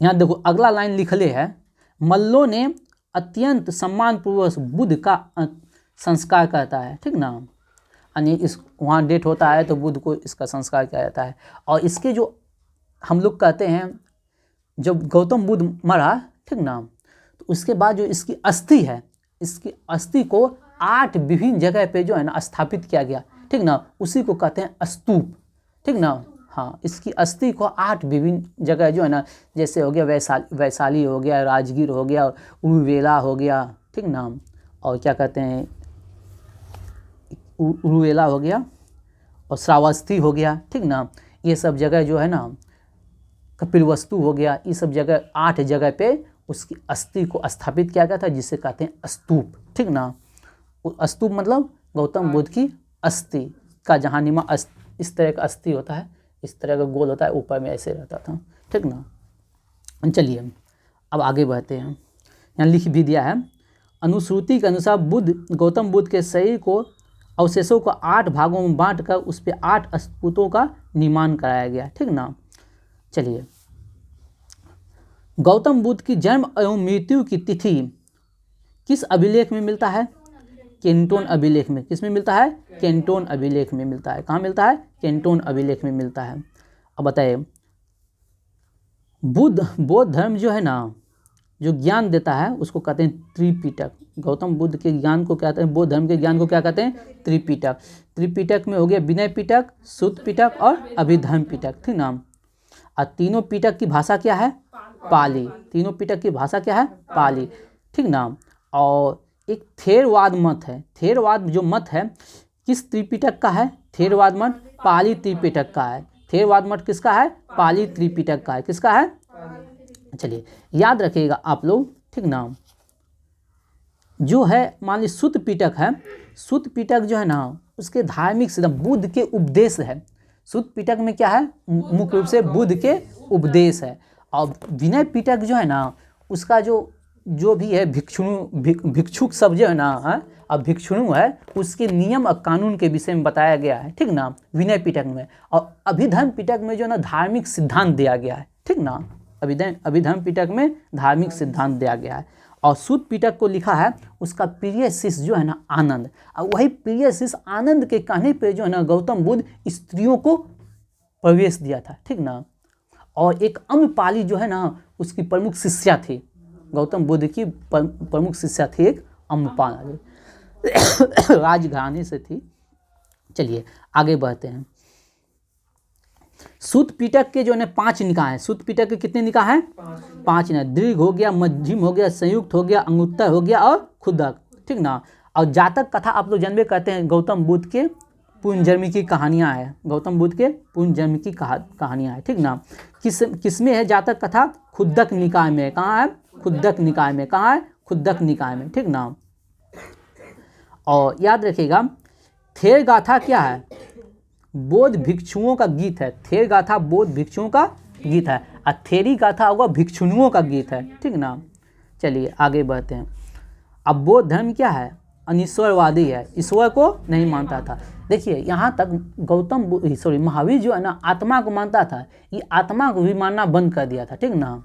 यहाँ देखो अगला लाइन लिखले है, मल्लों ने अत्यंत सम्मानपूर्वक बुद्ध का संस्कार करता है, ठीक ना। यानी इस वहाँ डेट होता है तो बुद्ध को इसका संस्कार किया जाता है। और इसके जो हम लोग कहते हैं, जब गौतम बुद्ध मरा, ठीक ना, तो उसके बाद जो इसकी अस्थि है, इसकी अस्थि को 8 विभिन्न जगह पे जो है ना स्थापित किया गया, ठीक ना। उसी को कहते हैं स्तूप, ठीक ना। हाँ, इसकी अस्थि को 8 विभिन्न जगह जो है ना, जैसे हो गया वैशाली हो गया, राजगीर हो गया, उलवेला हो गया, ठीक ना। और क्या कहते हैं, उरुवेला हो गया और श्रावस्ती हो गया, ठीक ना। ये सब जगह जो है ना, कपिलवस्तु हो गया, ये सब जगह 8 जगह पे उसकी अस्थि को स्थापित किया गया था, जिसे कहते हैं स्तूप, ठीक ना। स्तूप मतलब गौतम बुद्ध की अस्थि का जहाँ निमा इस तरह का अस्थि होता है, इस तरह का गोल होता है, ऊपर में ऐसे रहता था, ठीक ना। चलिए अब आगे बढ़ते हैं। यहाँ लिख भी दिया है, अनुश्रुति के अनुसार गौतम बुद्ध के शरीर को अवशेषों को 8 भागों में बांटकर उस पर 8 स्तूपों का निर्माण कराया गया, ठीक ना। चलिए, गौतम बुद्ध की जन्म एवं मृत्यु की तिथि किस अभिलेख में मिलता है? केंटोन अभिलेख में। किस में मिलता है? केंटोन अभिलेख में मिलता है। कहाँ मिलता है? केंटोन अभिलेख में मिलता है। अब बताइए, बौद्ध धर्म जो है ना, जो ज्ञान देता है उसको कहते हैं त्रिपिटक। गौतम बुद्ध के ज्ञान को कहते हैं, बौद्ध धर्म के ज्ञान को क्या कहते हैं? त्रिपिटक। त्रिपिटक में हो गया विनय पिटक, सुत्त पिटक और अभिधर्म पिटक, ठीक ना। और तीनों पिटक की भाषा क्या है? पाली। तीनों पिटक की भाषा क्या है? पाली, ठीक ना। और एक थेरवाद मत है। थेरवाद जो मत है किस त्रिपिटक का है? थेरवाद मत पाली त्रिपिटक का है। थेरवाद मत किसका है? पाली त्रिपिटक का है। किसका है? चलिए याद रखिएगा आप लोग, ठीक ना। जो है मान लीजिए सुत्त पिटक है, सुत्त पिटक जो है ना उसके धार्मिक सिद्धांत बुद्ध के उपदेश है। सुत्त पिटक में क्या है? मुख्य रूप से बुद्ध के उपदेश है। और विनय पिटक जो है ना उसका जो भी है भिक्षुक सब जो है ना है, अब भिक्षुणु है, उसके नियम और कानून के विषय में बताया गया है, ठीक ना, विनय पिटक में। और अभिधर्म पिटक में जो है ना धार्मिक सिद्धांत दिया गया है, ठीक ना। अभिधर्म पिटक में धार्मिक सिद्धांत दिया गया है। और सुत्त पिटक को लिखा है उसका प्रिय शिष्य जो है ना आनंद। और वही प्रिय शिष्य आनंद के कहने पे जो है ना गौतम बुद्ध स्त्रियों को प्रवेश दिया था, ठीक ना। और एक अम्रपाली जो है ना उसकी प्रमुख शिष्या थी, गौतम बुद्ध की प्रमुख शिष्या थी एक अम्रपाली, राजघराने से थी। चलिए आगे बढ़ते हैं। सुत्त पिटक के जो है 5 निकाय हैं। सुत्त पिटक के कितने निकाय हैं? 5 निकाय। दीर्घ हो गया, मध्यम हो गया, संयुक्त हो गया, अंगुत्तर हो गया और खुदक, ठीक ना। और जातक कथा आप लोग जानबे करते हैं, गौतम बुद्ध के पुनर्जन्म की कहानियाँ हैं। गौतम बुद्ध के पुनर्जन्म की कहानियाँ हैं, ठीक ना। किस में है जातक कथा? खुदक निकाय में। कहाँ है? खुदक निकाय में। कहाँ है? खुदक निकाय में, ठीक ना। और याद रखिएगा, थेर गाथा क्या है? बौद्ध भिक्षुओं का गीत है। थेर गाथा बौद्ध भिक्षुओं का गीत है और थेरी गाथा होगा भिक्षुणुओं का गीत है, ठीक ना। चलिए आगे बढ़ते हैं। अब बौद्ध धर्म क्या है? अनिश्वरवादी है, ईश्वर को नहीं मानता था। देखिए यहाँ तक महावीर जो है ना आत्मा को मानता था, ये आत्मा को भी मानना बंद कर दिया था, ठीक ना।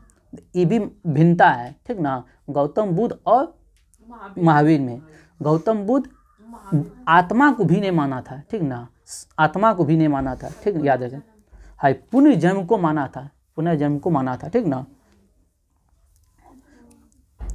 ये भी भिन्नता है, ठीक ना, गौतम बुद्ध और महावीर में। गौतम बुद्ध आत्मा को भी नहीं माना था, ठीक ना, आत्मा को भी नहीं माना था, ठीक, याद रखें। हाय पुनर्जन्म को माना था, पुनर्जन्म को माना था, ठीक ना।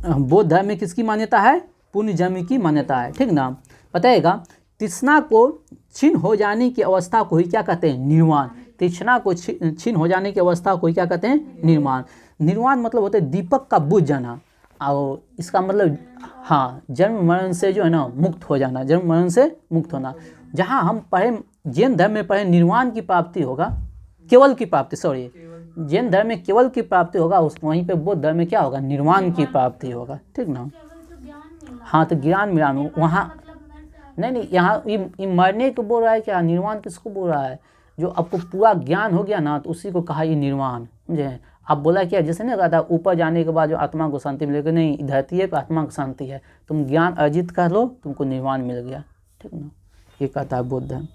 बौद्ध धर्म में किसकी मान्यता है? पुनर्जन्म की मान्यता है, ठीक ना। बताइएगा, तृष्णा को क्षीण हो जाने की अवस्था को ही क्या कहते हैं? निर्वाण। तृष्णा को क्षीण हो जाने की अवस्था को ही क्या कहते हैं? निर्वाण। निर्वाण मतलब होता है दीपक का बुझ जाना। और इसका मतलब हाँ, जन्म मरण से जो है ना मुक्त हो जाना, जन्म मरण से मुक्त होना। जहाँ हम पढ़े जैन धर्म में पढ़े निर्वाण की प्राप्ति होगा, केवल की प्राप्ति, जैन धर्म में केवल की प्राप्ति होगा, वहीं पे बौद्ध धर्म में क्या होगा? निर्वाण की प्राप्ति होगा, ठीक ना। हाँ तो ज्ञान मिला वहाँ नहीं, यहाँ ये मरने को बोल रहा है क्या? निर्वाण किसको बोल रहा है? जो आपको पूरा ज्ञान हो गया ना तो उसी को कहा ये निर्वाण, समझे। आप बोला क्या, जैसे नहीं कहता ऊपर जाने के बाद जो आत्मा को शांति मिलेगी, नहीं, धरती है तो आत्मा को शांति है, तुम ज्ञान अर्जित कर लो तुमको निर्वाण मिल गया, ठीक ना, ये कहता है बौद्ध धर्म।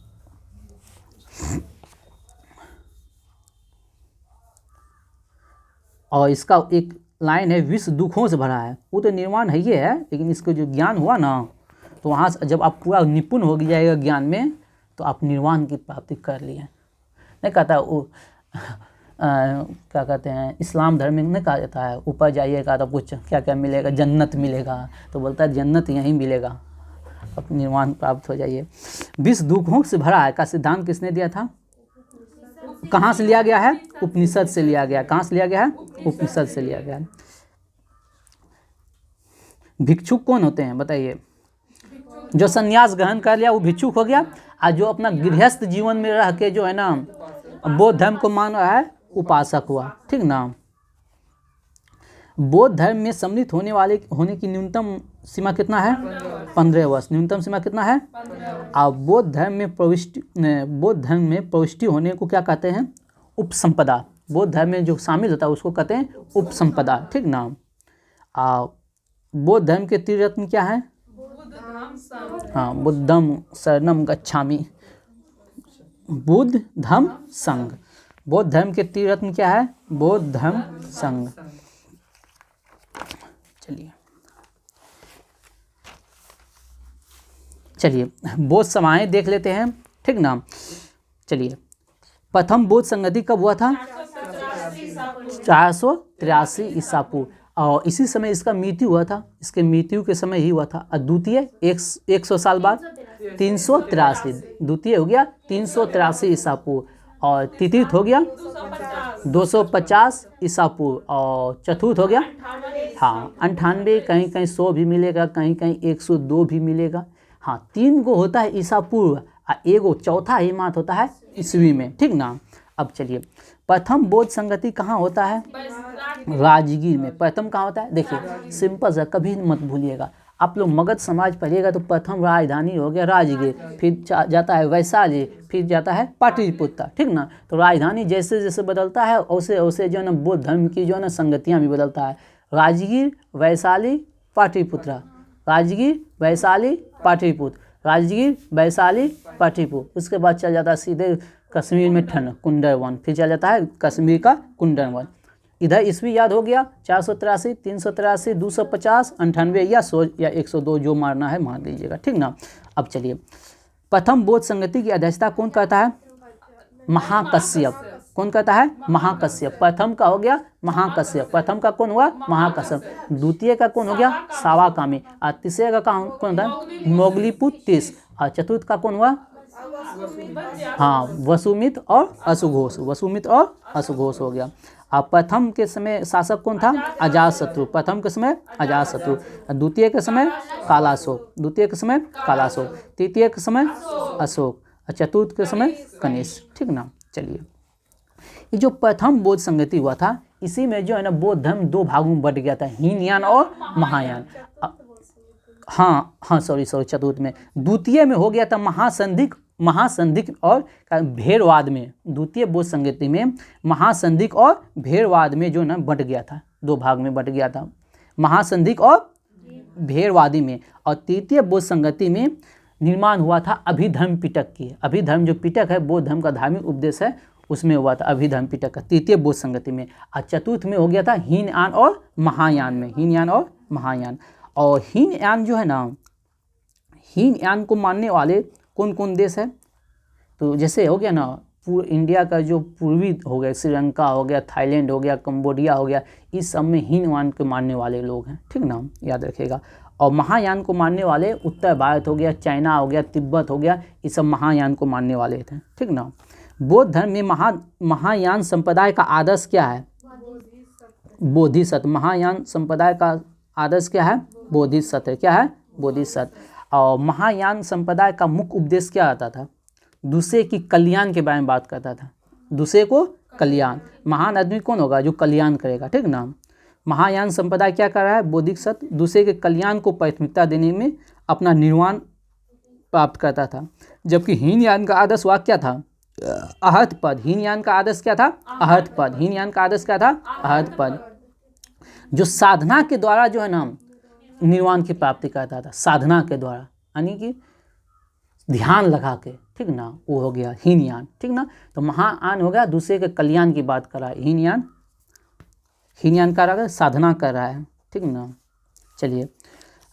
और इसका एक लाइन है, विश्व दुखों से भरा है। वो तो निर्वाण है, ये है, लेकिन इसको जो ज्ञान हुआ ना तो वहाँ से जब आप पूरा निपुण हो जाएगा ज्ञान में तो आप निर्वाण की प्राप्ति कर लिए। नहीं कहता वो क्या कहते हैं, इस्लाम धर्म में नहीं कहा जाता है ऊपर जाइएगा तो कुछ क्या क्या मिलेगा? जन्नत मिलेगा। तो बोलता है जन्नत यहीं मिलेगा, अब निर्वाण प्राप्त हो जाइए। विश्व दुखों से भरा है का सिद्धांत किसने दिया था? कहाँ से लिया गया है? उपनिषद से लिया गया। कहाँ से लिया गया है? उपनिषद से लिया गया है। भिक्षुक कौन होते हैं बताइए? जो संन्यास ग्रहण कर लिया वो भिक्षुक हो गया, और जो अपना गृहस्थ जीवन में रह के जो है ना बौद्ध धर्म को मान रहा है उपासक हुआ। ठीक ना। बौद्ध धर्म में सम्मिलित होने की न्यूनतम सीमा कितना है? 15 वर्ष। न्यूनतम सीमा कितना है? और बौद्ध धर्म में प्रविष्टि होने को क्या कहते हैं? उपसंपदा। बौद्ध धर्म में जो शामिल होता है उसको कहते हैं उपसंपदा। ठीक ना। बौद्ध धर्म के त्रिरत्न क्या है? हाँ, बुद्धम शरणम गच्छामि। बुद्ध धम्म संघ। बौद्ध धर्म के त्रिरत्न क्या है? बौद्ध धम्म संघ। चलिए बौद्ध सभाएं देख लेते हैं। ठीक ना। चलिए प्रथम बौद्ध संगति कब हुआ था? 483 ईसा पूर्व, और इसी समय इसका मृत्यु हुआ था। इसके मृत्यु के समय ही हुआ था। और द्वितीय 100 साल बाद 383। द्वितीय हो गया 383 ईसा पूर्व, और तृतीय हो गया 250 ईसा पूर्व, और चतुर्थ हो गया 98। कहीं कहीं 100 भी मिलेगा, कहीं कहीं 102 भी मिलेगा। हाँ, 3 गो होता है ईसा पूर्व, और एगो चौथा ही मात होता है ईस्वी में। ठीक ना। अब चलिए प्रथम बौद्ध संगति कहाँ होता है? राजगीर में। प्रथम कहाँ होता है? देखिए सिंपल सा, कभी मत भूलिएगा। आप लोग मगध समाज पढ़िएगा तो प्रथम राजधानी हो गया राजगीर, फिर जाता है वैशाली, फिर जाता है पाटलिपुत्र। ठीक ना। तो राजधानी जैसे जैसे बदलता है वैसे वैसे जो है ना बौद्ध धर्म की जो है ना संगतियाँ भी बदलता है। राजगीर, वैशाली, पाटलिपुत्र, राजगीर, वैशाली, पाटलिपुत्र, राजगीर, वैशाली, पाटलिपुत्र। उसके बाद चल जाता है सीधे कश्मीर में ठंड कुंडर वन, फिर चल जाता है कश्मीर का कुंडर वन। इधर ईस्वी याद हो गया 483, 383, 250, 98 या 100 या 102 जो मारना है मार लीजिएगा। ठीक ना। अब चलिए प्रथम बौद्ध संगति की अध्यक्षता कौन करता है? महाकश्यप। कौन करता है? महाकश्यप। प्रथम का हो गया महाकश्यप। प्रथम का कौन हुआ? महाकश्यप। द्वितीय का कौन हो गया? सावाकामी। और तीसरे का कौन था? मोगलीपुत्र तीस। और चतुर्थ का कौन हुआ? हाँ, वसुमित्र और अशुघोष। वसुमित्र और अशुघोष हो गया। अब प्रथम के समय शासक कौन था? अजातशत्रु। प्रथम के समय अजातशत्रु। द्वितीय के समय कालाशोक। द्वितीय के समय कालाशोक। तृतीय के समय अशोक। और चतुर्थ के समय कनिष्क। ठीक ना। चलिए ये जो प्रथम बौद्ध संगति हुआ था, इसी में जो है ना बौद्ध धर्म 2 भागों में बट गया था, हीनयान और महायान। हाँ सॉरी चतुर्थ में। द्वितीय में हो गया था महासंधिक और भेड़वाद में। द्वितीय बौद्ध संगति में महासंधिक और भेड़वाद में जो ना बट गया था, 2 भाग में बट गया था, महासंधिक और भेड़वादी में। और तृतीय बौद्ध संगति में निर्माण हुआ था अभिधर्म पिटक की। अभिधर्म जो पिटक है बौद्ध धर्म का धार्मिक उपदेश है, उसमें हुआ था अभिधर्म पिटक का तृतीय बौद्ध संगति में। और चतुर्थ में हो गया था हीनयान और महायान में। हीनयान और महायान। और हीनयान जो है ना, हीनयान को मानने वाले कौन कौन देश है? तो जैसे हो गया ना इंडिया का जो पूर्वी हो गया, श्रीलंका हो गया, थाईलैंड हो गया, कंबोडिया हो गया, इस सब में हीनयान को मानने वाले लोग हैं। ठीक ना, याद रखिएगा। और महायान को मानने वाले उत्तर भारत हो गया, चाइना हो गया, तिब्बत हो गया, ये सब महायान को मानने वाले थे। ठीक ना। बौद्ध धर्म में महायान संप्रदाय का आदर्श क्या है? बोधिसत्व। महायान संप्रदाय का आदर्श क्या है? बोधिसत्व। क्या है? बोधिसत्व। और महायान संप्रदाय का मुख्य उपदेश क्या आता था? दूसरे की कल्याण के बारे में बात करता था। दूसरे को कल्याण। महान आदमी कौन होगा? जो कल्याण करेगा। ठीक ना। महायान संप्रदाय क्या कर रहा है? बौद्धिक सत्य, दूसरे के कल्याण को प्राथमिकता देने में अपना निर्वाण प्राप्त करता था। जबकि हीनयान का आदर्श वाक्य क्या था? अहत पद। हीनयान का आदर्श क्या था? अहत पद। हीनयान का आदर्श क्या था? अहत पद। जो साधना के द्वारा जो है ना निर्वाण की प्राप्ति करता था, साधना के द्वारा, यानी कि ध्यान लगा के। ठीक ना, वो हो गया हीनयान। ठीक ना। तो महायान हो गया दूसरे के कल्याण की बात कर रहा है। हीनयान कर रहा है, साधना कर रहा है। ठीक ना। चलिए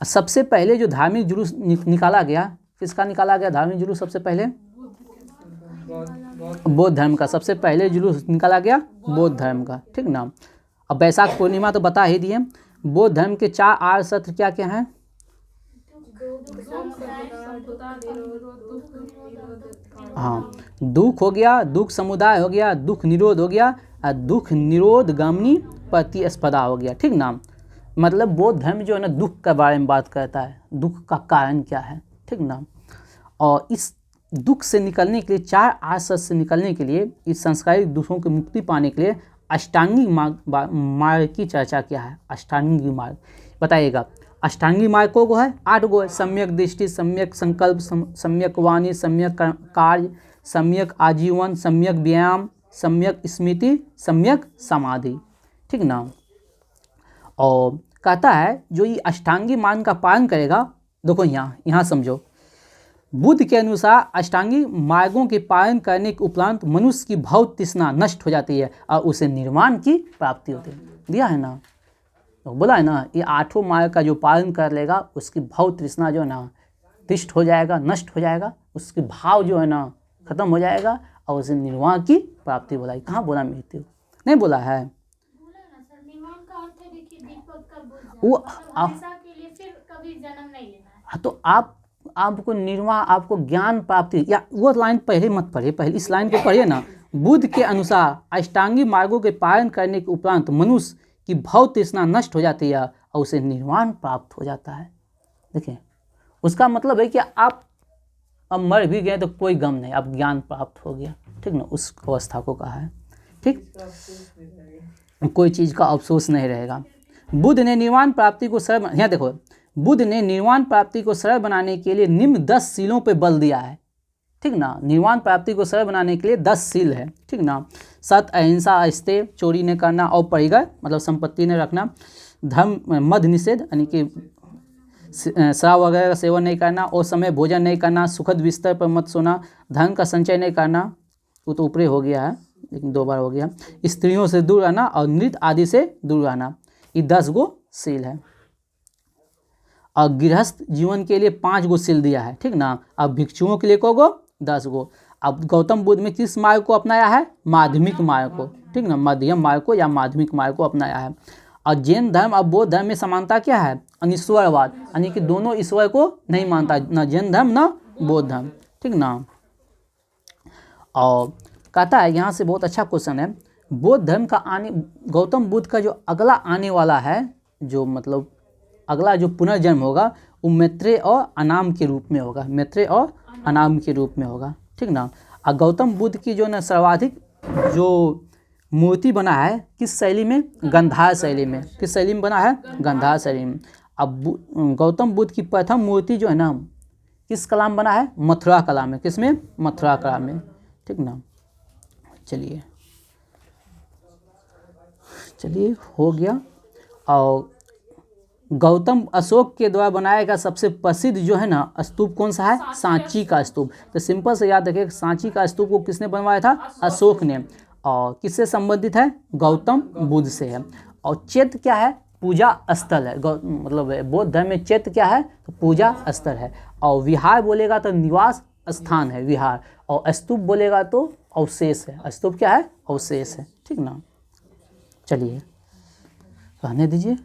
सबसे पहले जो धार्मिक जुलूस निकाला गया, किसका निकाला गया धार्मिक जुलूस? सबसे पहले बौद्ध धर्म का सबसे पहले जुलूस निकाला गया बौद्ध धर्म का। ठीक ना। अब वैशाख पूर्णिमा तो बता ही दिए। बौद्ध धर्म के 4 आर्य सत्य क्या क्या हैं? हाँ, दुख हो गया, दुख समुदाय हो गया, दुख निरोध हो गया, और दुख निरोध गामिनी प्रतिस्पर्धा हो गया। ठीक ना। मतलब बौद्ध धर्म जो है ना दुख के बारे में बात करता है, दुख का कारण क्या है, ठीक ना। और इस दुख से निकलने के लिए, 4 आसत से निकलने के लिए, इस सांसारिक दुखों की मुक्ति पाने के लिए अष्टांगिक मार्ग की चर्चा क्या है। अष्टांगिक मार्ग बताइएगा। अष्टांगिक मार्ग को है 8 गो है। सम्यक दृष्टि, सम्यक संकल्प, सम्यक वाणी, सम्यक कार्य, सम्यक आजीवन, सम्यक व्यायाम, सम्यक स्मृति, सम्यक समाधि, ठीक ना। और कहता है जो ये अष्टांगी मार्ग का पालन करेगा, देखो यहाँ समझो, बुद्ध के अनुसार अष्टांगी मार्गों के पालन करने के उपरांत मनुष्य की भौत तृष्णा नष्ट हो जाती है और उसे निर्वाण की प्राप्ति होती है। दिया है ना, तो बोला है ना, ये 8 मार्ग का जो पालन कर लेगा उसकी भौत तृष्णा जो है ना तिष्ट हो जाएगा, नष्ट हो जाएगा, उसके भाव जो है ना खत्म हो जाएगा और उसे निर्वाण की प्राप्ति बोला है। कहाँ बोला मृत्यु, नहीं बोला है। वो तो आपको निर्वाण, आपको ज्ञान प्राप्ति, या वो लाइन पहले मत पढ़िए, पहले इस लाइन को पढ़िए ना। बुद्ध के अनुसार अष्टांगी मार्गों के पालन करने के उपरांत मनुष्य की भौत तृष्णा नष्ट हो जाती है और उसे निर्वाण प्राप्त हो जाता है। देखिए उसका मतलब है कि आप अब मर भी गए तो कोई गम नहीं, अब ज्ञान प्राप्त हो गया, ठीक ना, उस अवस्था को कहा है, ठीक, कोई चीज़ का अफसोस नहीं रहेगा। बुद्ध ने निर्वाण प्राप्ति को सरल, यहाँ देखो, बुद्ध ने निर्वाण प्राप्ति को सरल बनाने के लिए निम्न 10 सीलों पे बल दिया है, ठीक ना। निर्वाण प्राप्ति को सरल बनाने के लिए 10 सील है, ठीक ना। सत्य, अहिंसा, अस्तेय, चोरी नहीं करना, और परिग्रह मतलब संपत्ति नहीं रखना, धर्म, मद निषेध यानी कि शराब वगैरह का सेवन नहीं करना, और समय भोजन नहीं करना, सुखद बिस्तर पर मत सोना, धन का संचय नहीं करना, वो तो ऊपरी हो गया है लेकिन 2 बार हो गया, स्त्रियों से दूर रहना और नृत्य आदि से दूर रहना, ये 10 गो सील है। और गृहस्थ जीवन के लिए 5 गो सील दिया है, ठीक ना। अब भिक्षुओं के लिए को गो 10 गो। अब गौतम बुद्ध में किस मार्ग को अपनाया है, माध्यमिक मार्ग को, ठीक ना, मध्यम मार्ग को या माध्यमिक मार्ग को अपनाया है। और जैन धर्म और बौद्ध धर्म में समानता क्या है, अनिश्वरवाद, यानी कि दोनों ईश्वर को नहीं मानता, न जैन धर्म न बौद्ध धर्म, ठीक ना। और कहता है यहाँ से बहुत अच्छा क्वेश्चन है, बौद्ध धर्म का आने, गौतम बुद्ध का जो अगला आने वाला है, जो मतलब अगला जो पुनर्जन्म होगा वो मैत्रेय और अनाम के रूप में होगा, मैत्रेय और अनाम के रूप में होगा, ठीक ना। और गौतम बुद्ध की जो न सर्वाधिक जो मूर्ति बना है किस शैली में, गंधार शैली में, किस शैली में बना है, गंधार शैली में। अब गौतम बुद्ध की प्रथम मूर्ति जो है ना किस कला में बना है, मथुरा कला में, किस में, मथुरा कला में, ठीक ना। चलिए हो गया। और गौतम अशोक के द्वारा बनाया गया सबसे प्रसिद्ध जो है ना स्तूप कौन सा है, सांची का स्तूप। तो सिंपल से याद रखिए, सांची का स्तूप को किसने बनवाया था, अशोक ने। और किससे संबंधित है, गौतम बुद्ध से है। और चैत्य क्या है, पूजा स्थल है, मतलब बौद्ध धर्म में चैत्य क्या है, तो पूजा स्थल है। और विहार बोलेगा तो निवास स्थान है विहार, और स्तूप बोलेगा तो अवशेष है, स्तूप क्या है, अवशेष है, ठीक ना। चलिए रहने दीजिए।